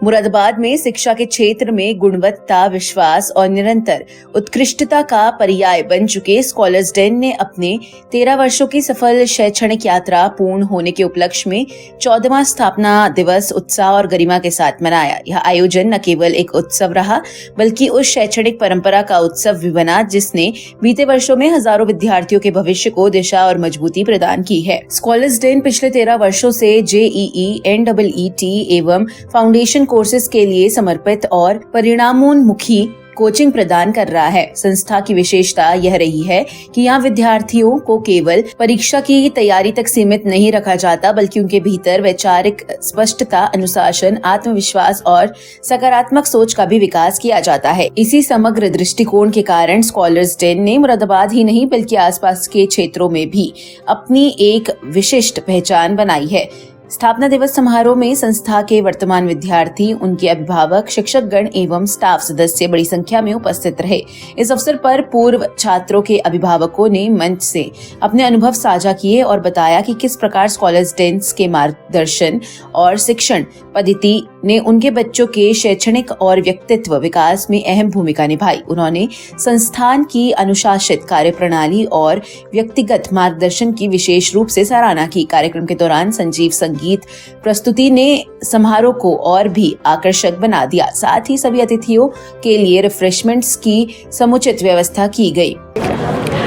मुरादाबाद में शिक्षा के क्षेत्र में गुणवत्ता, विश्वास और निरंतर उत्कृष्टता का पर्याय बन चुके स्कॉलर्स डे ने अपने 13 वर्षों की सफल शैक्षणिक यात्रा पूर्ण होने के उपलक्ष्य में 14वां स्थापना दिवस उत्साह और गरिमा के साथ मनाया। यह आयोजन न केवल एक उत्सव रहा बल्कि उस शैक्षणिक परंपरा का उत्सव भी बना जिसने बीते वर्षों में हजारों विद्यार्थियों के भविष्य को दिशा और मजबूती प्रदान की है। स्कॉलर्स डे पिछले 13 वर्षों से JEE, NEET एवं फाउंडेशन कोर्सेज के लिए समर्पित और परिणामोन्मुखी कोचिंग प्रदान कर रहा है। संस्था की विशेषता यह रही है कि यहाँ विद्यार्थियों को केवल परीक्षा की तैयारी तक सीमित नहीं रखा जाता बल्कि उनके भीतर वैचारिक स्पष्टता, अनुशासन, आत्मविश्वास और सकारात्मक सोच का भी विकास किया जाता है। इसी समग्र दृष्टिकोण के कारण स्कॉलर्स डे ने मुरादाबाद ही नहीं बल्कि आसपास के क्षेत्रों में भी अपनी एक विशिष्ट पहचान बनाई है। स्थापना दिवस समारोह में संस्था के वर्तमान विद्यार्थी, उनके अभिभावक, शिक्षकगण एवं स्टाफ सदस्य बड़ी संख्या में उपस्थित रहे। इस अवसर पर पूर्व छात्रों के अभिभावकों ने मंच से अपने अनुभव साझा किए और बताया कि किस प्रकार स्कॉलर्स डे के मार्गदर्शन और शिक्षण पद्धति ने उनके बच्चों के शैक्षणिक और व्यक्तित्व विकास में अहम भूमिका निभाई। उन्होंने संस्थान की अनुशासित कार्यप्रणाली और व्यक्तिगत मार्गदर्शन की विशेष रूप से सराहना की। कार्यक्रम के दौरान संजीव संगीत प्रस्तुति ने समारोह को और भी आकर्षक बना दिया। साथ ही सभी अतिथियों के लिए रिफ्रेशमेंट्स की समुचित व्यवस्था की गई।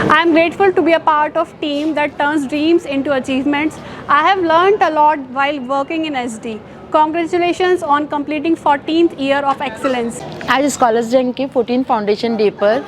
I am grateful to be a part of team that turns dreams into achievements. I have learned a lot while working in SD. Congratulations on completing 14th year of excellence. आज scholars day के 14 foundation day पर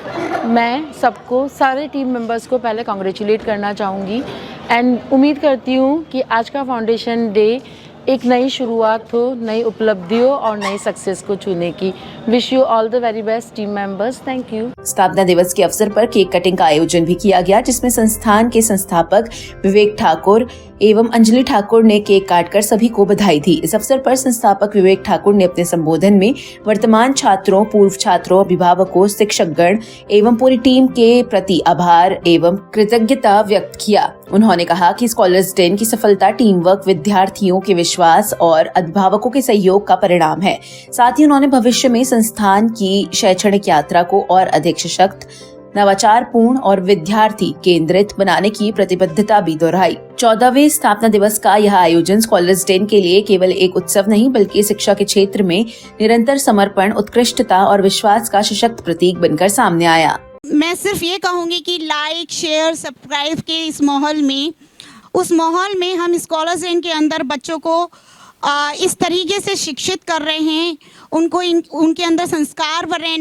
मैं सबको, सारे team members को पहले congratulate करना चाहूँगी एंड उम्मीद करती हूँ कि आज का फाउंडेशन डे एक नई शुरुआत हो, नई उपलब्धियों और नई सक्सेस को छूने की। Wish you all the very best team members. Thank you. स्थापना दिवस के अवसर पर केक कटिंग का आयोजन भी किया गया जिसमें संस्थान के संस्थापक विवेक ठाकुर एवं अंजलि ठाकुर ने केक काटकर सभी को बधाई दी। इस अवसर पर संस्थापक विवेक ठाकुर ने अपने संबोधन में वर्तमान छात्रों, पूर्व छात्रों, अभिभावकों, शिक्षकगण एवं पूरी टीम के प्रति आभार एवं कृतज्ञता व्यक्त किया। उन्होंने कहा कि स्कॉलर्स डे की सफलता टीम वर्क, विद्यार्थियों के विश्वास और अभिभावकों के सहयोग का परिणाम है। साथ ही उन्होंने भविष्य में संस्थान की शैक्षणिक यात्रा को और अधिक सशक्त, नवाचारपूर्ण और विद्यार्थी केंद्रित बनाने की प्रतिबद्धता भी दोहराई। 14वें स्थापना दिवस का यह आयोजन स्कॉलर्स डे के लिए केवल एक उत्सव नहीं बल्कि शिक्षा के क्षेत्र में निरंतर समर्पण, उत्कृष्टता और विश्वास का सशक्त प्रतीक बनकर सामने आया। मैं सिर्फ ये कहूँगी कि लाइक, शेयर, सब्सक्राइब के इस माहौल में, उस माहौल में हम स्कॉलर्स डे के अंदर बच्चों को इस तरीके से शिक्षित कर रहे हैं, उनको उनके अंदर संस्कार भर रहे हैं।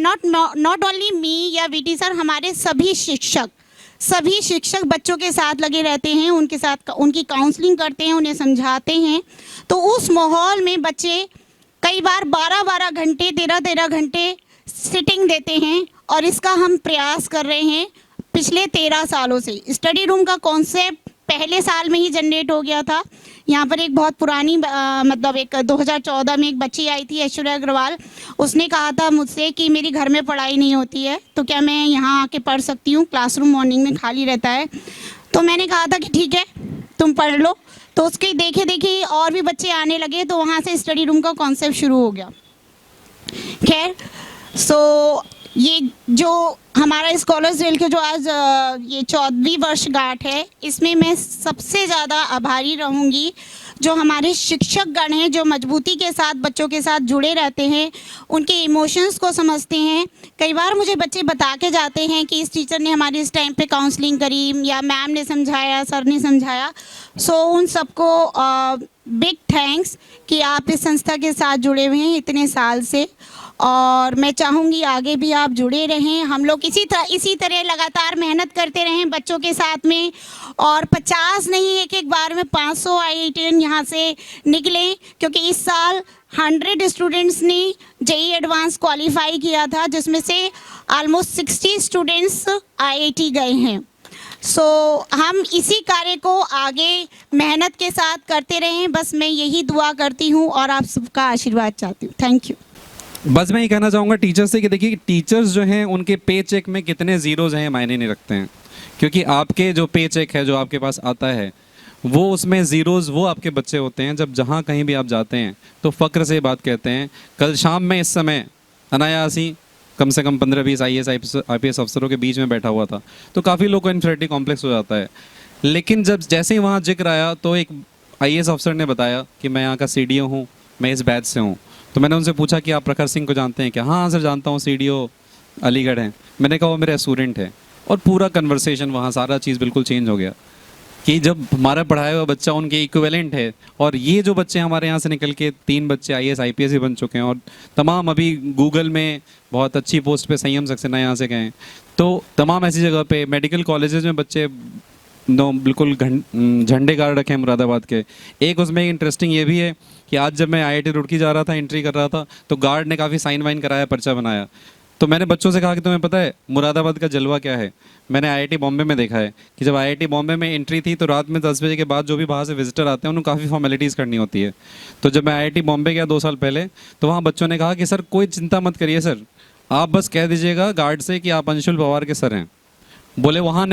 नॉट ओनली मी या VT सर, हमारे सभी शिक्षक बच्चों के साथ लगे रहते हैं, उनके साथ उनकी काउंसलिंग करते हैं, उन्हें समझाते हैं। तो उस माहौल में बच्चे कई बार 12-12 घंटे, 13-13 घंटे सिटिंग देते हैं और इसका हम प्रयास कर रहे हैं पिछले 13 सालों से। स्टडी रूम का कॉन्सेप्ट पहले साल में ही जनरेट हो गया था। यहाँ पर एक बहुत पुरानी मतलब एक 2014 में एक बच्ची आई थी, ऐश्वर्या अग्रवाल। उसने कहा था मुझसे कि मेरी घर में पढ़ाई नहीं होती है तो क्या मैं यहाँ आके पढ़ सकती हूँ, क्लासरूम मॉर्निंग में खाली रहता है। तो मैंने कहा था कि ठीक है तुम पढ़ लो। तो उसके देखे देखे और भी बच्चे आने लगे तो वहाँ से स्टडी रूम का कॉन्सेप्ट शुरू हो गया। खैर, सो ये जो हमारा स्कॉलर्स डे के जो आज ये 14वीं वर्षगांठ है, इसमें मैं सबसे ज़्यादा आभारी रहूँगी जो हमारे शिक्षकगण हैं, जो मजबूती के साथ बच्चों के साथ जुड़े रहते हैं, उनके इमोशंस को समझते हैं। कई बार मुझे बच्चे बता के जाते हैं कि इस टीचर ने हमारी इस टाइम पे काउंसलिंग करी या मैम ने समझाया, सर ने समझाया। सो उन सबको बिग थैंक्स कि आप इस संस्था के साथ जुड़े हुए हैं इतने साल से, और मैं चाहूँगी आगे भी आप जुड़े रहें। हम लोग इसी तरह लगातार मेहनत करते रहें बच्चों के साथ में, और 50 नहीं, एक बार में 500 IITian यहाँ से निकलें, क्योंकि इस साल 100 स्टूडेंट्स ने JEE एडवांस क्वालिफाई किया था जिसमें से ऑलमोस्ट 60 स्टूडेंट्स IIT गए हैं। सो हम इसी कार्य को आगे मेहनत के साथ करते रहें, बस मैं यही दुआ करती हूँ और आप सबका आशीर्वाद चाहती हूँ। Thank you. बस मैं ये कहना चाहूँगा टीचर्स से कि देखिए टीचर्स जो हैं उनके पे चेक में कितने ज़ीरोज़ हैं मायने नहीं रखते हैं, क्योंकि आपके जो पे चेक है जो आपके पास आता है वो उसमें ज़ीरोज़ वो आपके बच्चे होते हैं जब जहाँ कहीं भी आप जाते हैं तो फ़क्र से ये बात कहते हैं। कल शाम में इस समय अनायास ही कम से कम 15-20 IAS अफसरों के बीच में बैठा हुआ था, तो काफ़ी लोग को इन्फीरियरिटी कॉम्प्लेक्स हो जाता है। लेकिन जब जैसे ही वहाँ जिक्र आया तो एक IAS अफसर ने बताया कि मैं यहाँ का CDO हूँ, मैं इस बैच से हूँ। तो मैंने उनसे पूछा कि आप प्रखर सिंह को जानते हैं क्या? हाँ सर जानता हूँ, CDO अलीगढ़ हैं। मैंने कहा वो मेरे स्टूडेंट है। और पूरा कन्वर्सेशन वहाँ सारा चीज़ बिल्कुल चेंज हो गया कि जब हमारा पढ़ाया हुआ बच्चा उनके इक्विवेलेंट है। और ये जो बच्चे हमारे यहाँ से निकल के 3 बच्चे IAS IPS ही बन चुके हैं और तमाम अभी गूगल में बहुत अच्छी पोस्ट पे संयम सक्सेना यहाँ से गए हैं। तो तमाम ऐसी जगह पे मेडिकल कॉलेजेस में बच्चे बिल्कुल झंडे गाड़ रखे हैं मुरादाबाद के। एक उसमें इंटरेस्टिंग ये भी है कि आज जब मैं IIT रुड़की जा रहा था, एंट्री कर रहा था, तो गार्ड ने काफ़ी साइन वाइन कराया, पर्चा बनाया। तो मैंने बच्चों से कहा कि तुम्हें पता है मुरादाबाद का जलवा क्या है? मैंने IIT बॉम्बे में देखा है कि जब IIT बॉम्बे में एंट्री थी तो रात में 10 बजे के बाद जो भी बाहर से विजिटर आते हैं उन्हें काफ़ी फॉर्मेलिटीज़ करनी होती है। तो जब मैं IIT बॉम्बे गया 2 साल पहले, तो वहाँ बच्चों ने कहा कि सर कोई चिंता मत करिए सर, आप बस कह दीजिएगा गार्ड से कि आप अंशुल पवार के सर हैं। बोले वहाँ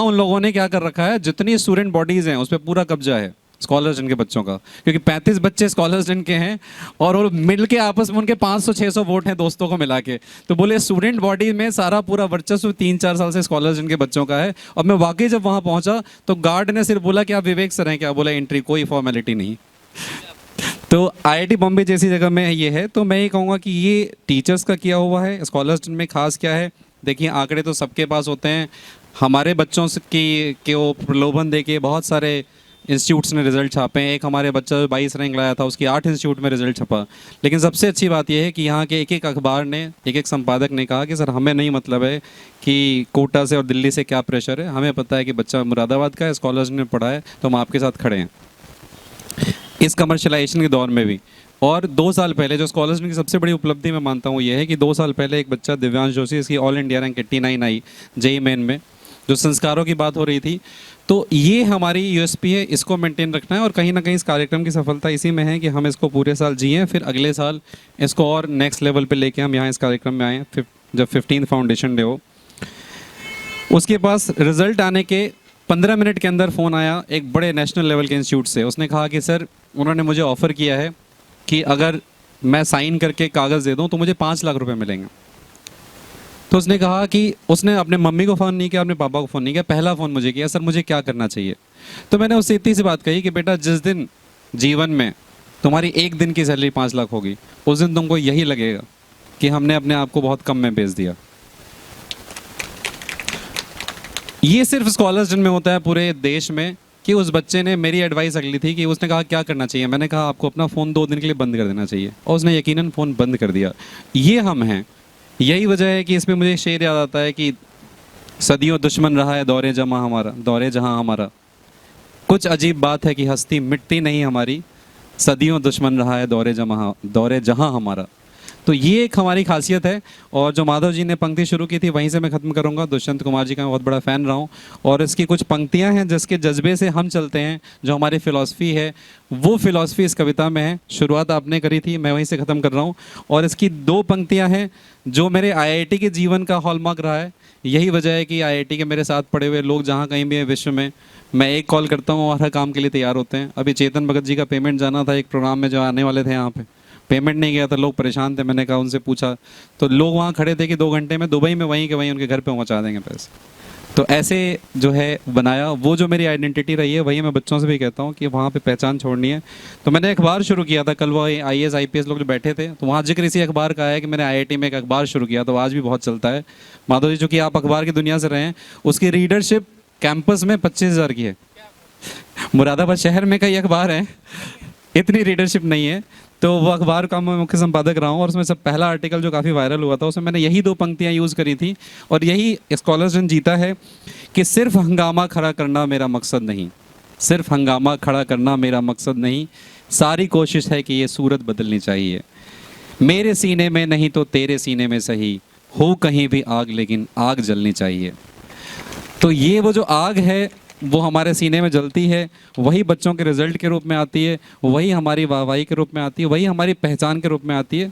उन लोगों ने क्या कर रखा है, जितनी स्टूडेंट बॉडीज़ हैं उस पर पूरा कब्जा है स्कॉलर्स जिनके बच्चों का, क्योंकि 35 बच्चे स्कॉलर्स जिनके हैं और वो मिल के आपस में उनके 500-600 वोट हैं दोस्तों को मिला के। तो बोले स्टूडेंट बॉडी में सारा पूरा वर्चस्व 3-4 साल से स्कॉलर्स जिनके बच्चों का है। और मैं वाकई जब वहाँ पहुँचा तो गार्ड ने सिर्फ बोला कि आप विवेक सर हैं क्या? बोला एंट्री, कोई फॉर्मेलिटी नहीं। तो IIT बॉम्बे जैसी जगह में ये है। तो मैं ये कहूँगा कि ये टीचर्स का किया हुआ है, स्कॉलर्स में खास क्या है। देखिए आंकड़े तो सबके पास होते हैं, हमारे बच्चों के वो प्रलोभन दे के बहुत सारे इंस्टीट्यूट्स ने रिजल्ट छापे हैं। एक हमारे बच्चा जो 22 रैंक लाया था उसकी 8 इंस्टीट्यूट में रिजल्ट छपा। लेकिन सबसे अच्छी बात यह है कि यहाँ के एक अखबार ने, एक संपादक ने कहा कि सर हमें नहीं मतलब है कि कोटा से और दिल्ली से क्या प्रेशर है, हमें पता है कि बच्चा मुरादाबाद का है, स्कॉलर्स ने पढ़ा है, तो हम आपके साथ खड़े हैं इस कमर्शलाइजेशन के दौर में भी। और 2 साल पहले जो स्कॉलर्स की सबसे बड़ी उपलब्धि मैं मानता हूँ ये है कि 2 साल पहले एक बच्चा दिव्यांश जोशी, इसकी ऑल इंडिया रैंक 89 आई JEE मेन में, जो संस्कारों की बात हो रही थी। तो ये हमारी USP है, इसको मेंटेन रखना है। और कहीं ना कहीं इस कार्यक्रम की सफलता इसी में है कि हम इसको पूरे साल जिए, फिर अगले साल इसको और नेक्स्ट लेवल पे लेके हम यहाँ इस कार्यक्रम में आए। जब 15th फाउंडेशन डे हो, उसके पास रिजल्ट आने के 15 मिनट के अंदर फ़ोन आया एक बड़े नेशनल लेवल के इंस्टीट्यूट से। उसने कहा कि सर उन्होंने मुझे ऑफ़र किया है कि अगर मैं साइन करके कागज़ दे दूँ तो मुझे 5 लाख रुपये मिलेंगे। तो उसने कहा कि उसने अपने मम्मी को फ़ोन नहीं किया, अपने पापा को फ़ोन नहीं किया, पहला फ़ोन मुझे किया, सर मुझे क्या करना चाहिए। तो मैंने उससे इतनी सी बात कही कि बेटा जिस दिन जीवन में तुम्हारी एक दिन की सैलरी 5 लाख होगी, उस दिन तुमको यही लगेगा कि हमने अपने आप को बहुत कम में बेच दिया। ये सिर्फ स्कॉलर्स जिनमें होता है पूरे देश में। कि उस बच्चे ने मेरी एडवाइस अगली थी कि उसने कहा क्या करना चाहिए। मैंने कहा आपको अपना फ़ोन 2 दिन के लिए बंद कर देना चाहिए, और उसने यकीनन फ़ोन बंद कर दिया। ये हम हैं। यही वजह है कि इसमें मुझे शेर याद आता है कि सदियों दुश्मन रहा है दौरे जहां हमारा, कुछ अजीब बात है कि हस्ती मिटती नहीं हमारी, सदियों दुश्मन रहा है दौरे जहां हमारा। तो ये एक हमारी खासियत है। और जो माधव जी ने पंक्ति शुरू की थी वहीं से मैं ख़त्म करूँगा। दुष्यंत कुमार जी का मैं बहुत बड़ा फ़ैन रहा हूँ, और इसकी कुछ पंक्तियाँ हैं जिसके जज्बे से हम चलते हैं, जो हमारी फ़िलॉसफ़ी है वो फ़िलॉसफ़ी इस कविता में है। शुरुआत आपने करी थी, मैं वहीं से ख़त्म कर रहा हूँ। और इसकी 2 पंक्तियाँ हैं जो मेरे IIT के जीवन का हॉलमार्क रहा है। यही वजह है कि IIT के मेरे साथ पढ़े हुए लोग जहाँ कहीं भी हैं विश्व में, मैं एक कॉल करता हूँ और हर काम के लिए तैयार होते हैं। अभी चेतन भगत जी का पेमेंट जाना था एक प्रोग्राम में जो आने वाले थे, यहाँ पे पेमेंट नहीं गया था, लोग परेशान थे। मैंने कहा, उनसे पूछा तो लोग वहाँ खड़े थे कि 2 घंटे में दुबई में वहीं के वहीं उनके घर पे पहुँचा देंगे पैसे। तो ऐसे जो है बनाया, वो जो मेरी आइडेंटिटी रही है वही मैं बच्चों से भी कहता हूँ कि वहाँ पे पहचान छोड़नी है। तो मैंने अखबार शुरू किया था, कल वो IAS IPS लोग जो बैठे थे तो वहाँ जिक्र इसी अखबार का है कि मैंने IIT में एक अखबार शुरू किया, तो आज भी बहुत चलता है। माधव जी चूँकि आप अखबार की दुनिया से रहे हैं, उसकी रीडरशिप कैंपस में 25,000 की है। मुरादाबाद शहर में कई अखबार हैं, इतनी रीडरशिप नहीं है। तो वो अखबार का मैं मुख्य संपादक रहा हूँ, और उसमें सब पहला आर्टिकल जो काफ़ी वायरल हुआ था उसमें मैंने यही 2 पंक्तियाँ यूज़ करी थी। और यही स्कॉलर्स ने जीता है कि सिर्फ हंगामा खड़ा करना मेरा मकसद नहीं, सिर्फ हंगामा खड़ा करना मेरा मकसद नहीं, सारी कोशिश है कि ये सूरत बदलनी चाहिए। मेरे सीने में नहीं तो तेरे सीने में सही, हो कहीं भी आग लेकिन आग जलनी चाहिए। तो ये वो जो आग है वो हमारे सीने में जलती है, वही बच्चों के रिजल्ट के रूप में आती है, वही हमारी वाहवाही के रूप में आती है, वही हमारी पहचान के रूप में आती है।